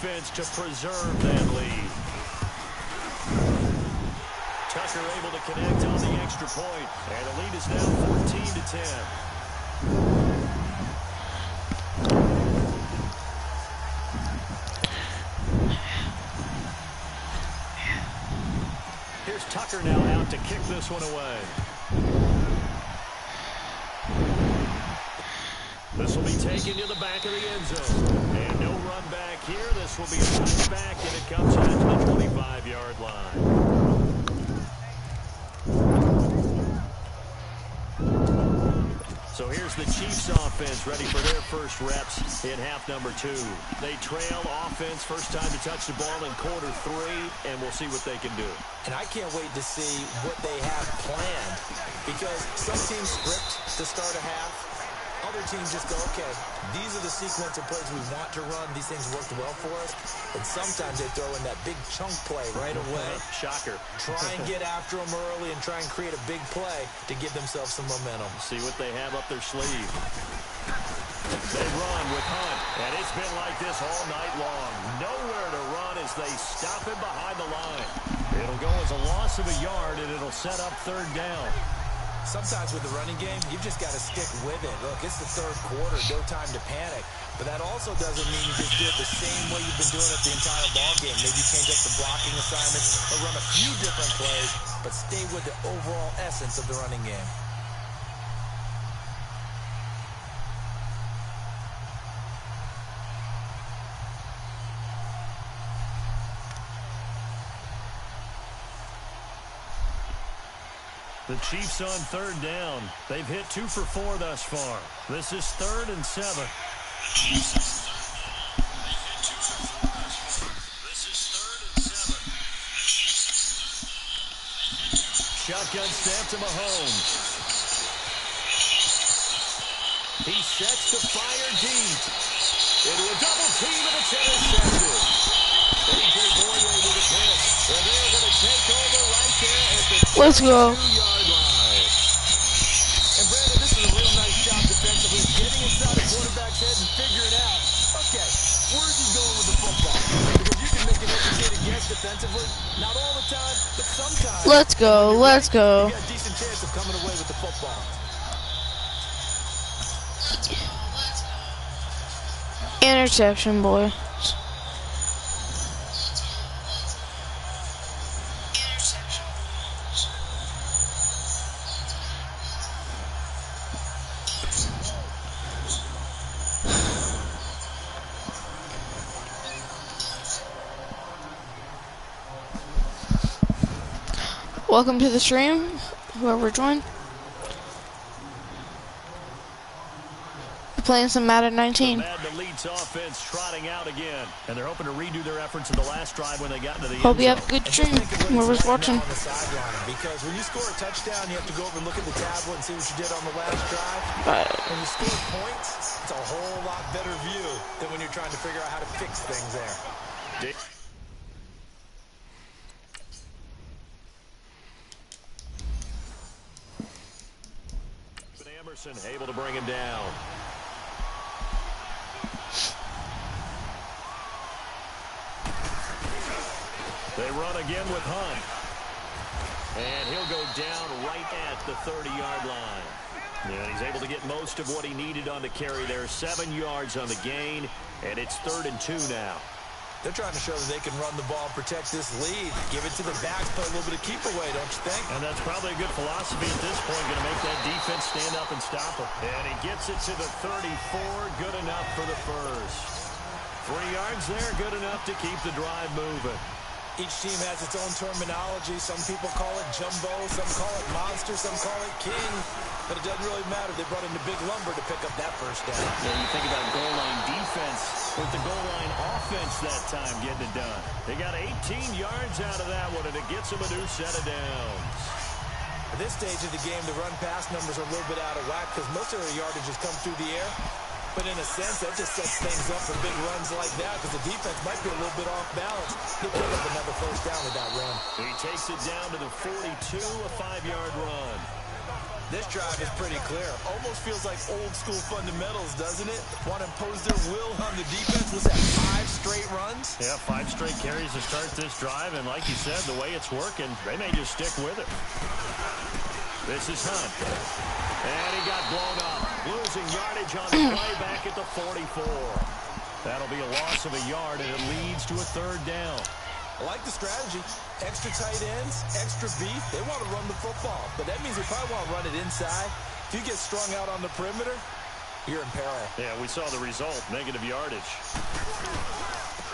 defense to preserve that lead. Tucker able to connect on the extra point, and the lead is now 14-10. Here's Tucker now out to kick this one away. This will be taken to the back of the end zone. And no run back here. This will be a run back, and it comes out to the 25-yard line. So here's the Chiefs offense ready for their first reps in half number 2. They trail offense, first time to touch the ball in quarter 3, and we'll see what they can do. And I can't wait to see what they have planned, because some teams script to start a half. Other teams just go, okay, these are the sequence of plays we want to run. These things worked well for us. And sometimes they throw in that big chunk play right away. Shocker. Try and get after them early and try and create a big play to give themselves some momentum. See what they have up their sleeve. They run with Hunt, and it's been like this all night long. Nowhere to run as they stop him behind the line. It'll go as a loss of a yard, and it'll set up third down. Sometimes with the running game, you've just got to stick with it. Look, it's the third quarter, no time to panic. But that also doesn't mean you just do it the same way you've been doing it the entire ball game. Maybe change up the blocking assignments or run a few different plays, but stay with the overall essence of the running game. The Chiefs on third down. They've hit 2 for 4 thus far. This is 3rd and 7. This is 3rd and 7. Shotgun snap to Mahomes. He sets the fire deep. Into a double team, and it's intercepted. A.J. Boyer with a catch. And they're going to take over right there at the 2-yard line. And Brandon, this is a real nice job defensively, getting inside the quarterback's head and figuring out, okay, where's he going with the football? Because you can make an educated guess defensively, not all the time, but sometimes. Let's go, let's go. You got a decent chance of coming away with the football. Interception, boy. Welcome to the stream, whoever joined. We're playing some Madden 19. The Leeds offense trotting out again, and they're hoping to redo their efforts in the last drive when they got into the end Hope you zone. have a good stream, whoever's watching. On the sideline, because when you score a touchdown, you have to go over and look at the tablet and see what you did on the last drive. When you score points, it's a whole lot better view than when you're trying to figure out how to fix things there. Emerson able to bring him down. They run again with Hunt. And he'll go down right at the 30-yard line. And he's able to get most of what he needed on the carry there. 7 yards on the gain, and it's 3rd and 2 now. They're trying to show that they can run the ball and protect this lead. Give it to the backs, play a little bit of keep away, don't you think? And that's probably a good philosophy at this point. Going to make that defense stand up and stop him. And he gets it to the 34. Good enough for the first. 3 yards there, good enough to keep the drive moving. Each team has its own terminology. Some people call it jumbo, some call it monster, some call it king. But it doesn't really matter. They brought in the big lumber to pick up that first down. Yeah, you think about goal line defense with the goal line offense that time getting it done. They got 18 yards out of that one, and it gets them a new set of downs. At this stage of the game, the run-pass numbers are a little bit out of whack because most of their yardage has come through the air. But in a sense, that just sets things up for big runs like that because the defense might be a little bit off balance. He'll pick up another first down with that run. He takes it down to the 42, a 5-yard run. This drive is pretty clear. Almost feels like old school fundamentals, doesn't it? Want to impose their will on the defense. Was that 5 straight runs. Yeah, 5 straight carries to start this drive, and like you said, the way it's working, they may just stick with it. This is Hunt. And he got blown up. Losing yardage on the play back at the 44. That'll be a loss of a yard, and it leads to a 3rd down. I like the strategy. Extra tight ends, extra beef. They want to run the football, but that means they probably want to run it inside. If you get strung out on the perimeter, you're in peril. Yeah, we saw the result, negative yardage.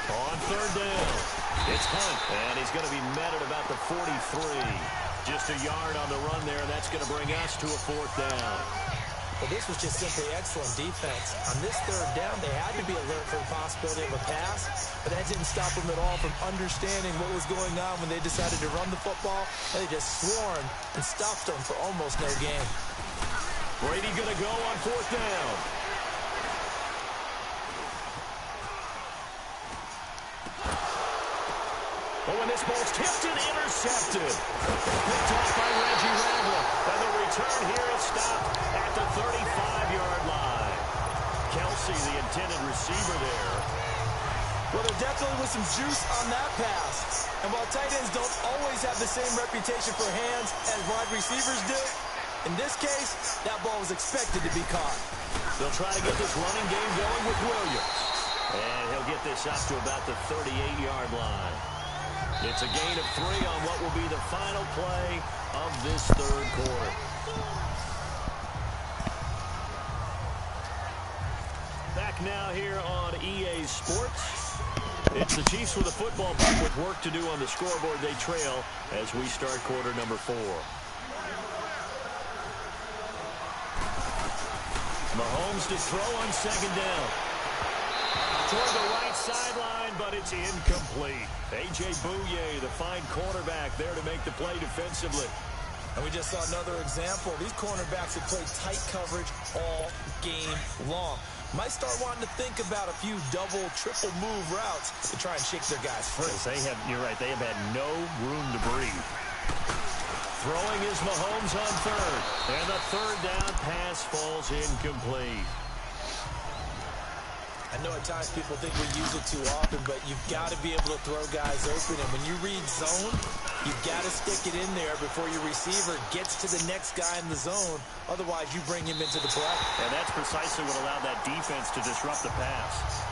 On 3rd down, it's Hunt, and he's going to be met at about the 43. Just a yard on the run there, and that's going to bring us to a 4th down. Well, this was just simply excellent defense. On this 3rd down, they had to be alert for the possibility of a pass, but that didn't stop them at all from understanding what was going on when they decided to run the football. They just swarmed and stopped them for almost no gain. Brady going to go on 4th down. But when this ball's tipped and intercepted, picked off by Reggie Randall, and the return here is stopped at the 35-yard line. Kelsey, the intended receiver there. Well, there definitely was some juice on that pass. And while tight ends don't always have the same reputation for hands as wide receivers do, in this case, that ball was expected to be caught. They'll try to get this running game going with Williams. And he'll get this up to about the 38-yard line. It's a gain of 3 on what will be the final play of this 3rd quarter. Back now here on EA Sports. It's the Chiefs with a football, but with work to do on the scoreboard. They trail as we start quarter number 4. Mahomes to throw on 2nd down. Toward the right sideline, but it's incomplete. A.J. Bouye, the fine cornerback, there to make the play defensively. And we just saw another example. These cornerbacks have played tight coverage all game long. Might start wanting to think about a few double, triple move routes to try and shake their guys free. You're right, they have had no room to breathe. Throwing is Mahomes on 3rd. And the 3rd down pass falls incomplete. I know at times people think we use it too often, but you've got to be able to throw guys open. And when you read zone, you've got to stick it in there before your receiver gets to the next guy in the zone. Otherwise, you bring him into the play. And that's precisely what allowed that defense to disrupt the pass.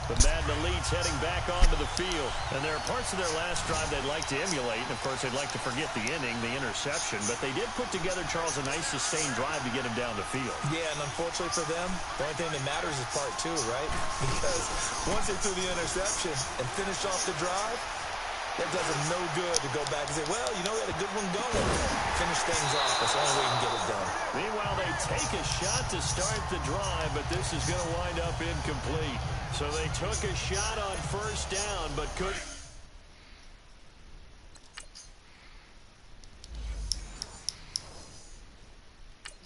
The Madden Elites heading back onto the field. And there are parts of their last drive they'd like to emulate. And, of course, they'd like to forget the inning, the interception. But they did put together, Charles, a nice sustained drive to get him down the field. Yeah, and unfortunately for them, the only thing that matters is part 2, right? Because once they threw the interception and finished off the drive, that does them no good to go back and say, well, you know, we had a good one going. Finish things off. That's the only way you can get it done. Meanwhile, they take a shot to start the drive, but this is going to wind up incomplete. So they took a shot on 1st down, but couldn't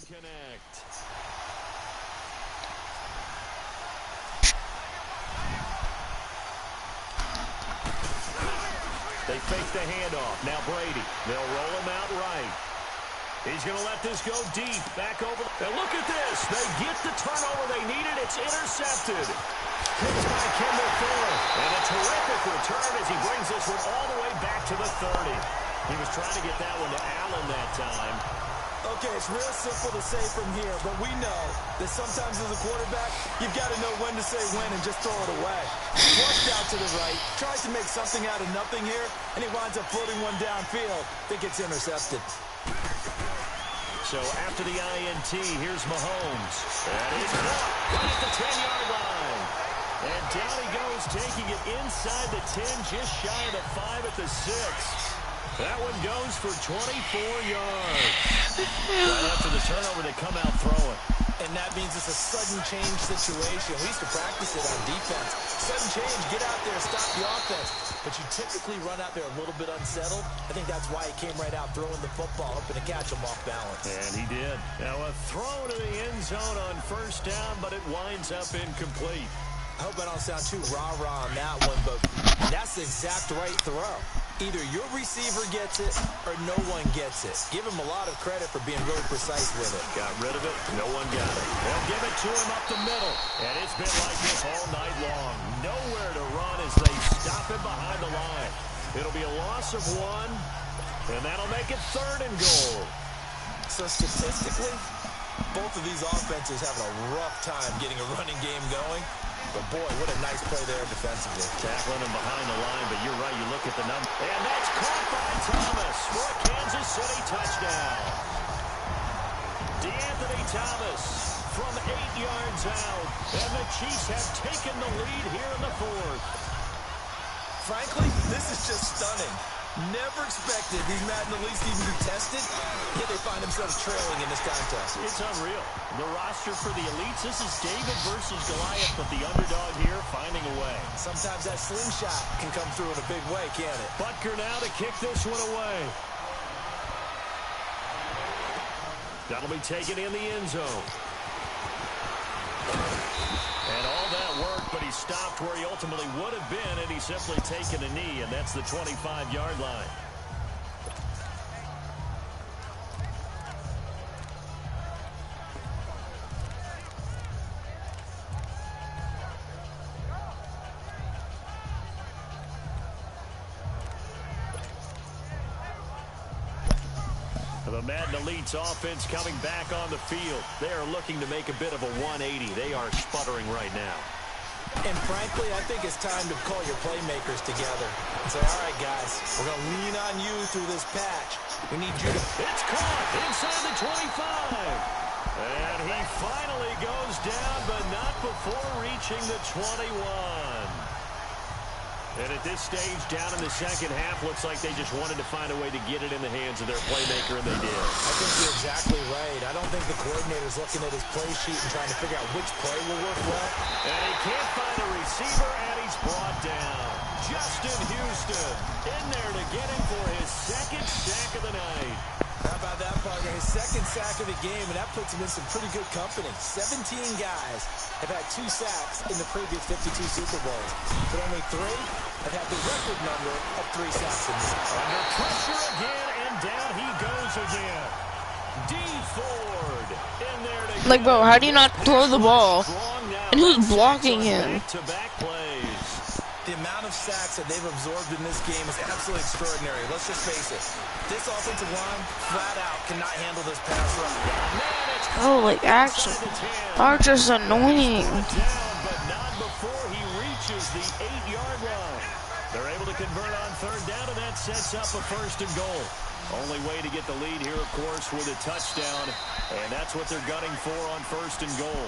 connect. They fake the handoff. Now Brady. They'll roll him out right. He's going to let this go deep. Back over. And look at this. They get the turnover they needed. It's intercepted. Picked by Kendall Fuller. And a terrific return as he brings this one all the way back to the 30. He was trying to get that one to Allen that time. Okay, it's real simple to say from here, but we know that sometimes as a quarterback, you've got to know when to say when and just throw it away. Flushed out to the right, tries to make something out of nothing here, and he winds up floating one downfield. Think it's intercepted. So after the INT, here's Mahomes. And he's caught right at the 10-yard line. And down he goes, taking it inside the 10, just shy of the 5 at the 6. That one goes for 24 yards. Right after the turnover, they come out throwing. And that means it's a sudden change situation. We used to practice it on defense. Sudden change, get out there, stop the offense. But you typically run out there a little bit unsettled. I think that's why he came right out throwing the football, hoping to catch him off balance. And he did. Now a throw to the end zone on 1st down, but it winds up incomplete. I hope I don't sound too rah-rah on that one, but that's the exact right throw. Either your receiver gets it or no one gets it. Give him a lot of credit for being really precise with it. Got rid of it. No one got it. They'll give it to him up the middle. And it's been like this all night long. Nowhere to run as they stop him behind the line. It'll be a loss of 1, and that'll make it 3rd and goal. So statistically, both of these offenses having a rough time getting a running game going. But, boy, what a nice play there defensively. Tackling him behind the line, but you're right. You look at the number. And that's caught by Thomas for a Kansas City touchdown. DeAnthony Thomas from 8 yards out. And the Chiefs have taken the lead here in the 4th. Frankly, this is just stunning. Never expected these Madden Elites to even be tested, yet they find themselves trailing in this contest. It's unreal. The roster for the Elites, this is David versus Goliath, but the underdog here finding a way. Sometimes that slingshot can come through in a big way, can't it? Butker now to kick this one away. That'll be taken in the end zone. And all that work, but he stopped where he ultimately would have been, and he's simply taken a knee, and that's the 25-yard line. The Madden Elites offense coming back on the field. They are looking to make a bit of a 180. They are sputtering right now. And frankly, I think it's time to call your playmakers together and say, all right, guys, we're going to lean on you through this patch. We need you to... It's caught inside the 25. And he finally goes down, but not before reaching the 21. And at this stage, down in the second half, looks like they just wanted to find a way to get it in the hands of their playmaker, and they did. I think you're exactly right. I don't think the coordinator's looking at his play sheet and trying to figure out which play will work well. And he can't find a receiver, and he's brought down. Justin Houston in there to get him for his 2nd sack of the night. How about that, partner? His 2nd sack of the game, and that puts him in some pretty good company. 17 guys have had 2 sacks in the previous 52 Super Bowls, but only 3 have had the record number of 3 sacks in this. Under pressure again, and down he goes again. D. Ford in there to Like, bro, how do you not throw the ball? And who's blocking him? Back-to-back plays. The amount of sacks that they've absorbed in this game is absolutely extraordinary. Let's just face it. This offensive line, flat out, cannot handle this pass rush. Oh, like, actually, Archer's annoying. Down, but not before he reaches the 8-yard line. They're able to convert on 3rd down, and that sets up a 1st and goal. Only way to get the lead here, of course, with a touchdown, and that's what they're gunning for on 1st and goal.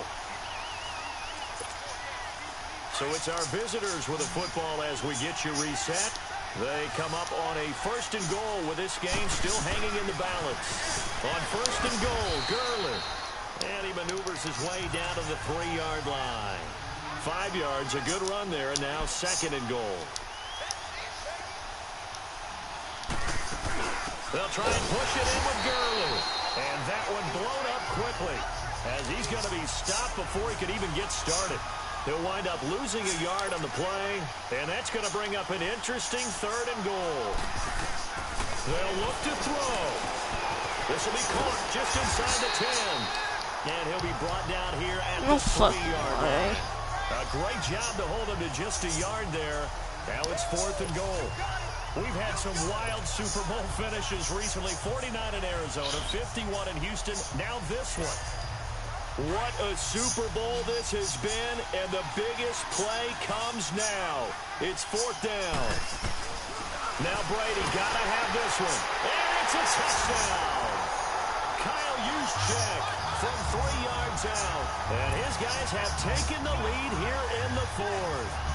So it's our visitors with a football as we get you reset. They come up on a 1st and goal with this game still hanging in the balance. On 1st and goal, Gurley. And he maneuvers his way down to the 3-yard line. 5 yards, a good run there, and now 2nd and goal. They'll try and push it in with Gurley. And that one blown up quickly as he's going to be stopped before he could even get started. He'll wind up losing a yard on the play, and that's going to bring up an interesting 3rd and goal. They'll look to throw. This will be caught just inside the 10. And he'll be brought down here at the 3-yard line. A great job to hold him to just a yard there. Now it's 4th and goal. We've had some wild Super Bowl finishes recently. 49 in Arizona, 51 in Houston, now this one. What a Super Bowl this has been, and the biggest play comes now. It's 4th down. Now Brady got to have this one. And it's a touchdown. Kyle Juszczyk from 3 yards out. And his guys have taken the lead here in the 4th.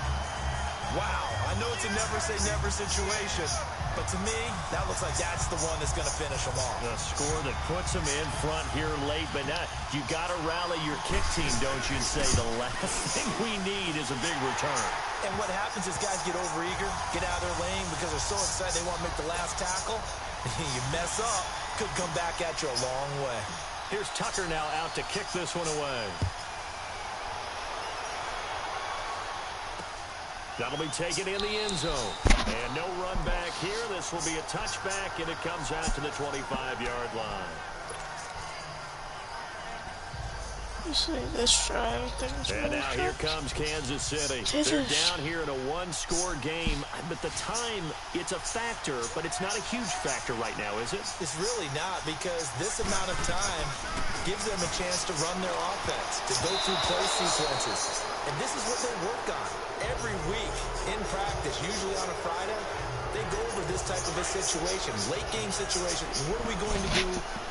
Wow, I know it's a never-say-never situation, but to me, that looks like that's the one that's going to finish them off. The score that puts them in front here late, but now you got to rally your kick team, don't you, and say the last thing we need is a big return. And what happens is guys get overeager, get out of their lane because they're so excited they want to make the last tackle. You mess up, could come back at you a long way. Here's Tucker now out to kick this one away. That'll be taken in the end zone. And no run back here. This will be a touchback, and it comes out to the 25-yard line. Usually this drive, and now here comes Kansas City. They're down here in a one-score game. But the time, it's a factor, but it's not a huge factor right now, is it? It's really not, because this amount of time gives them a chance to run their offense, to go through play sequences. And this is what they work on every week in practice, usually on a Friday. They go over this type of a situation, late-game situation. What are we going to do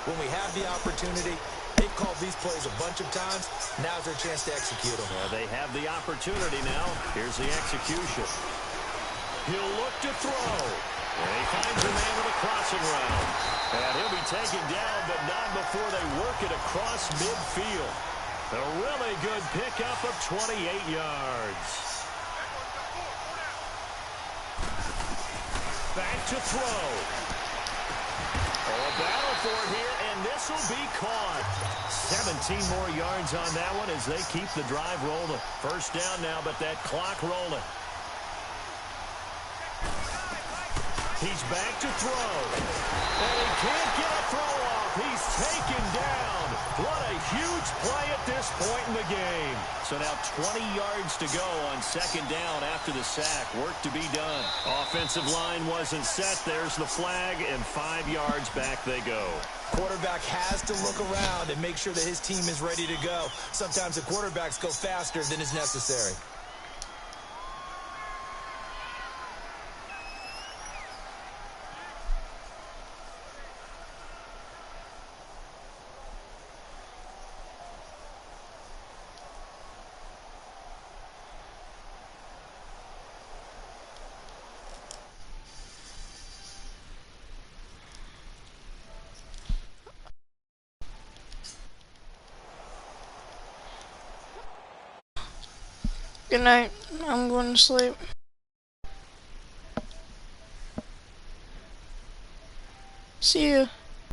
when we have the opportunity? They've called these plays a bunch of times. Now's their chance to execute them. They have the opportunity now. Here's the execution. He'll look to throw. And he finds a man with a crossing route. And he'll be taken down, but not before they work it across midfield. A really good pickup of 28 yards. Back to throw. A battle for it here, and this will be caught. 17 more yards on that one as they keep the drive rolling. First down now, but that clock rolling. He's back to throw. And he can't get a throw off. He's taken down. What a huge play at this point in the game. So now 20 yards to go on second down after the sack. Work to be done. Offensive line wasn't set. There's the flag, and 5 yards back they go. Quarterback has to look around and make sure that his team is ready to go. Sometimes the quarterbacks go faster than is necessary. Good night. I'm going to sleep. See you.